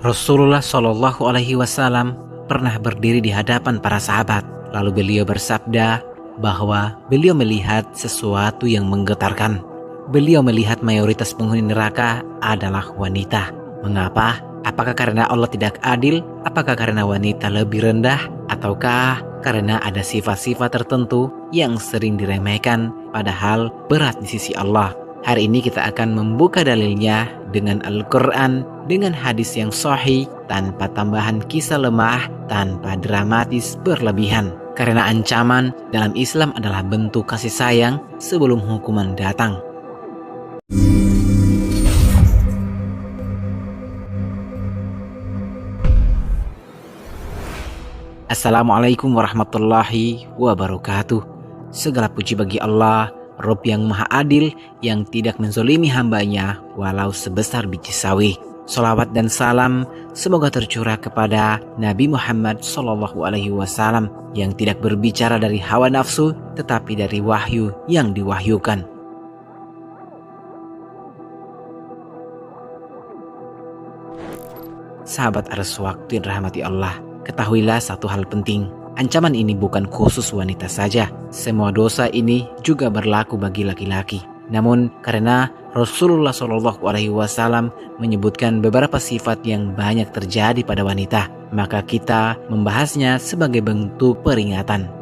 Rasulullah Shallallahu Alaihi Wasallam pernah berdiri di hadapan para sahabat. Lalu beliau bersabda bahwa beliau melihat sesuatu yang menggetarkan. Beliau melihat mayoritas penghuni neraka adalah wanita. Mengapa? Apakah karena Allah tidak adil? Apakah karena wanita lebih rendah? Ataukah karena ada sifat-sifat tertentu yang sering diremehkan padahal berat di sisi Allah? Hari ini kita akan membuka dalilnya dengan Al-Quran, dengan hadis yang sahih, tanpa tambahan kisah lemah, tanpa dramatis berlebihan. Karena ancaman dalam Islam adalah bentuk kasih sayang sebelum hukuman datang. Assalamualaikum warahmatullahi wabarakatuh. Segala puji bagi Allah, Rabb yang maha adil, yang tidak menzolimi hambanya walau sebesar biji sawi. Salawat dan salam semoga tercurah kepada Nabi Muhammad SAW yang tidak berbicara dari hawa nafsu tetapi dari wahyu yang diwahyukan. Sahabat arus waktu yang rahmati Allah, ketahuilah satu hal penting. Ancaman ini bukan khusus wanita saja. Semua dosa ini juga berlaku bagi laki-laki. Namun karena Rasulullah SAW menyebutkan beberapa sifat yang banyak terjadi pada wanita, maka kita membahasnya sebagai bentuk peringatan.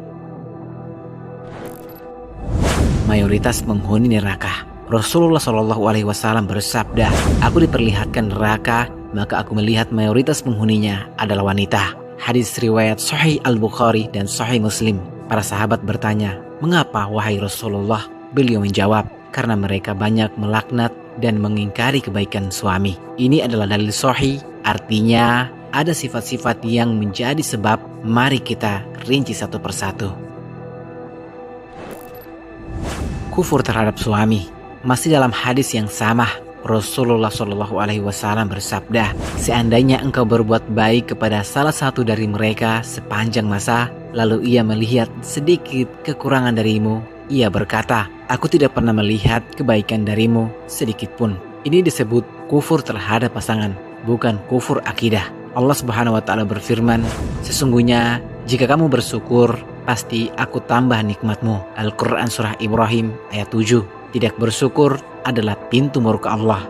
Mayoritas penghuni neraka. Rasulullah SAW bersabda, "Aku diperlihatkan neraka, maka aku melihat mayoritas penghuninya adalah wanita." Hadis riwayat Sahih Al-Bukhari dan Sahih Muslim. Para sahabat bertanya, "Mengapa wahai Rasulullah?" Beliau menjawab, "Karena mereka banyak melaknat dan mengingkari kebaikan suami." Ini adalah dalil sahih, artinya ada sifat-sifat yang menjadi sebab. Mari kita rinci satu persatu. Kufur terhadap suami. Masih dalam hadis yang sama, Rasulullah SAW bersabda, "Seandainya engkau berbuat baik kepada salah satu dari mereka sepanjang masa, lalu ia melihat sedikit kekurangan darimu, ia berkata, aku tidak pernah melihat kebaikan darimu sedikit pun." Ini disebut kufur terhadap pasangan, bukan kufur akidah. Allah Subhanahu wa Ta'ala berfirman, "Sesungguhnya jika kamu bersyukur, pasti aku tambah nikmatmu." Al-Quran Surah Ibrahim ayat 7. Tidak bersyukur adalah pintu murka Allah.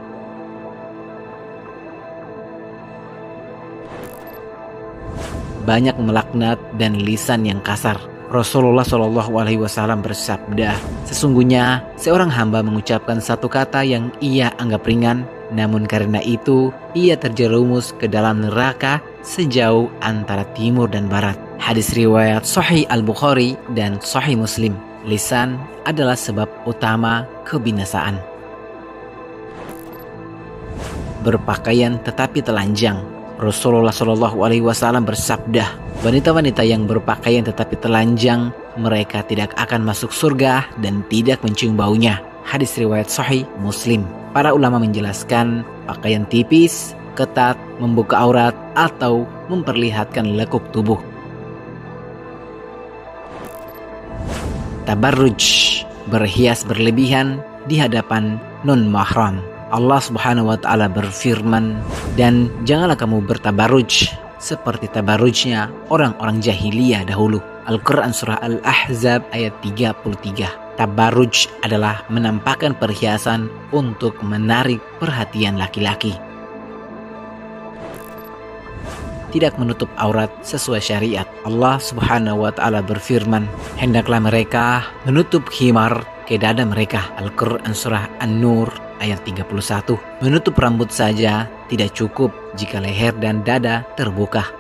Banyak melaknat dan lisan yang kasar. Rasulullah SAW bersabda, "Sesungguhnya seorang hamba mengucapkan satu kata yang ia anggap ringan, namun karena itu ia terjerumus ke dalam neraka sejauh antara timur dan barat." Hadis riwayat Sahih Al-Bukhari dan Sahih Muslim. Lisan adalah sebab utama kebinasaan. Berpakaian tetapi telanjang. Rasulullah SAW bersabda, "Wanita-wanita yang berpakaian tetapi telanjang, mereka tidak akan masuk surga dan tidak mencium baunya." Hadis riwayat Sahih Muslim. Para ulama menjelaskan pakaian tipis, ketat, membuka aurat, atau memperlihatkan lekuk tubuh. Tabarruj, berhias berlebihan di hadapan non-mahram. Allah Subhanahu wa Ta'ala berfirman, "Dan janganlah kamu bertabarruj seperti tabarrujnya orang-orang jahiliyah dahulu." Al-Quran Surah Al-Ahzab ayat 33. Tabarruj adalah menampakkan perhiasan untuk menarik perhatian laki-laki. Tidak menutup aurat sesuai syariat. Allah Subhanahu wa Ta'ala berfirman, "Hendaklah mereka menutup khimar ke dada mereka." Al-Quran Surah An-Nur ayat 31. Menutup rambut saja tidak cukup jika leher dan dada terbuka.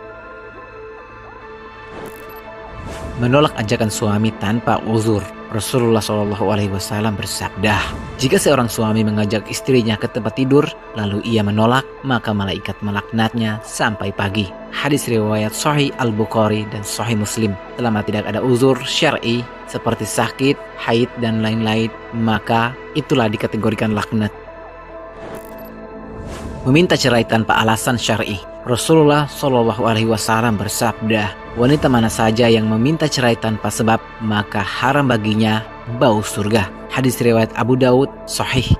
Menolak ajakan suami tanpa uzur. Rasulullah SAW bersabda, "Jika seorang suami mengajak istrinya ke tempat tidur, lalu ia menolak, maka malaikat melaknatnya sampai pagi." Hadis riwayat Sahih Al-Bukhari dan Sahih Muslim. Selama tidak ada uzur syar'i seperti sakit, haid, dan lain-lain, maka itulah dikategorikan laknat. Meminta cerai tanpa alasan syar'i. Rasulullah SAW bersabda, "Wanita mana saja yang meminta cerai tanpa sebab, maka haram baginya bau surga." Hadis riwayat Abu Daud Sahih.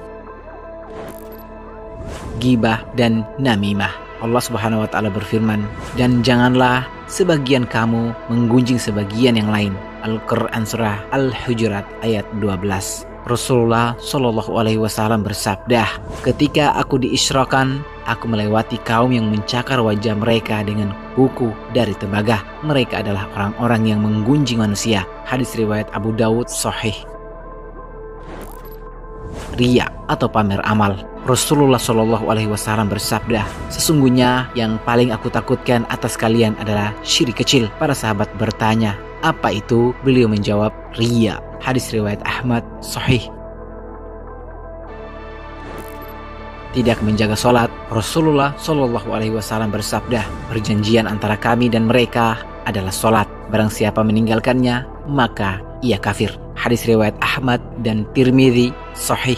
Ghibah dan namimah. Allah Subhanahu wa taala berfirman, "Dan janganlah sebagian kamu menggunjing sebagian yang lain." Al-Quran surah Al-Hujurat ayat 12. Rasulullah Shallallahu alaihi wasallam bersabda, "Ketika aku diisrakan, aku melewati kaum yang mencakar wajah mereka dengan kuku dari tembaga. Mereka adalah orang-orang yang menggunjing manusia." Hadis riwayat Abu Dawud sahih. Riya atau pamer amal. Rasulullah Shallallahu alaihi wasallam bersabda, "Sesungguhnya yang paling aku takutkan atas kalian adalah syirik kecil." Para sahabat bertanya, "Apa itu?" Beliau menjawab, "Riya." Hadis riwayat Ahmad sahih. Tidak menjaga sholat. Rasulullah Shallallahu alaihi wasallam bersabda, "Perjanjian antara kami dan mereka adalah sholat. Barang siapa meninggalkannya, maka ia kafir." Hadis riwayat Ahmad dan Tirmidzi sahih.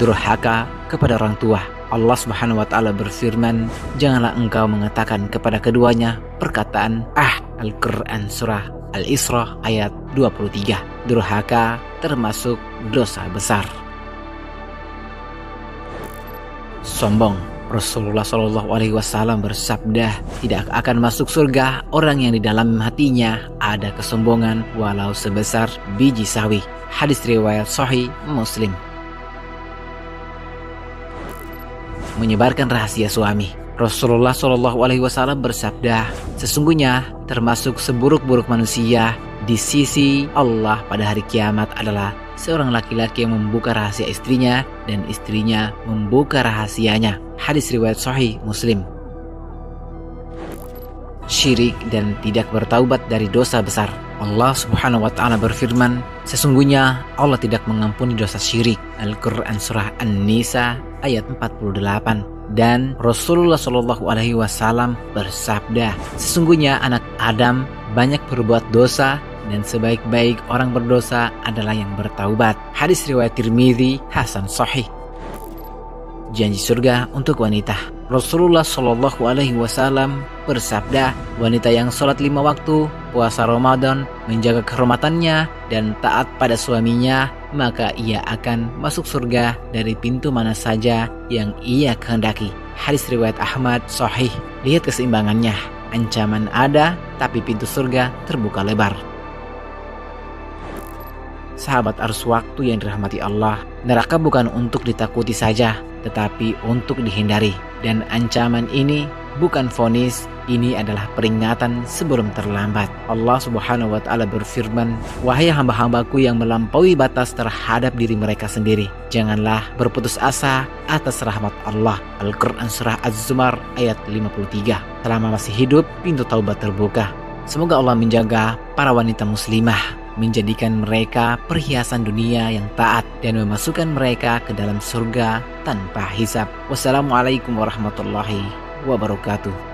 Durhaka kepada orang tua. Allah Subhanahu wa taala berfirman, "Janganlah engkau mengatakan kepada keduanya perkataan Al-Quran surah Al-Isra ayat 23. Durhaka termasuk dosa besar. Sombong. Rasulullah Shallallahu alaihi wasallam bersabda, "Tidak akan masuk surga orang yang di dalam hatinya ada kesombongan walau sebesar biji sawi." Hadis riwayat sahih Muslim. Menyebarkan rahasia suami. Rasulullah Shallallahu alaihi wasallam bersabda, "Sesungguhnya termasuk seburuk-buruk manusia di sisi Allah pada hari kiamat adalah seorang laki-laki yang membuka rahasia istrinya dan istrinya membuka rahasianya." Hadis riwayat sahih Muslim. Syirik dan tidak bertaubat dari dosa besar. Allah Subhanahu wa taala berfirman, "Sesungguhnya Allah tidak mengampuni dosa syirik." Al-Quran surah An-Nisa ayat 48. Dan Rasulullah Shallallahu alaihi wasallam bersabda, "Sesungguhnya anak Adam banyak berbuat dosa dan sebaik-baik orang berdosa adalah yang bertaubat." Hadis riwayat Tirmidzi hasan sahih. Janji surga untuk wanita. Rasulullah Shallallahu alaihi wasallam bersabda, "Wanita yang sholat 5 waktu, puasa Ramadan, menjaga kehormatannya dan taat pada suaminya, maka ia akan masuk surga dari pintu mana saja yang ia kehendaki." Hadis riwayat Ahmad sahih. Lihat keseimbangannya. Ancaman ada, tapi pintu surga terbuka lebar. Sahabat arus waktu yang dirahmati Allah, neraka bukan untuk ditakuti saja, tetapi untuk dihindari. Dan ancaman ini bukan vonis, ini adalah peringatan sebelum terlambat. Allah Subhanahu wa taala berfirman, "Wahai hamba-hambaku yang melampaui batas terhadap diri mereka sendiri, janganlah berputus asa atas rahmat Allah." Al-Quran surah Az-Zumar ayat 53. Selama masih hidup, pintu taubat terbuka. Semoga Allah menjaga para wanita muslimah, menjadikan mereka perhiasan dunia yang taat dan memasukkan mereka ke dalam surga tanpa hisab. Wassalamualaikum warahmatullahi wabarakatuh.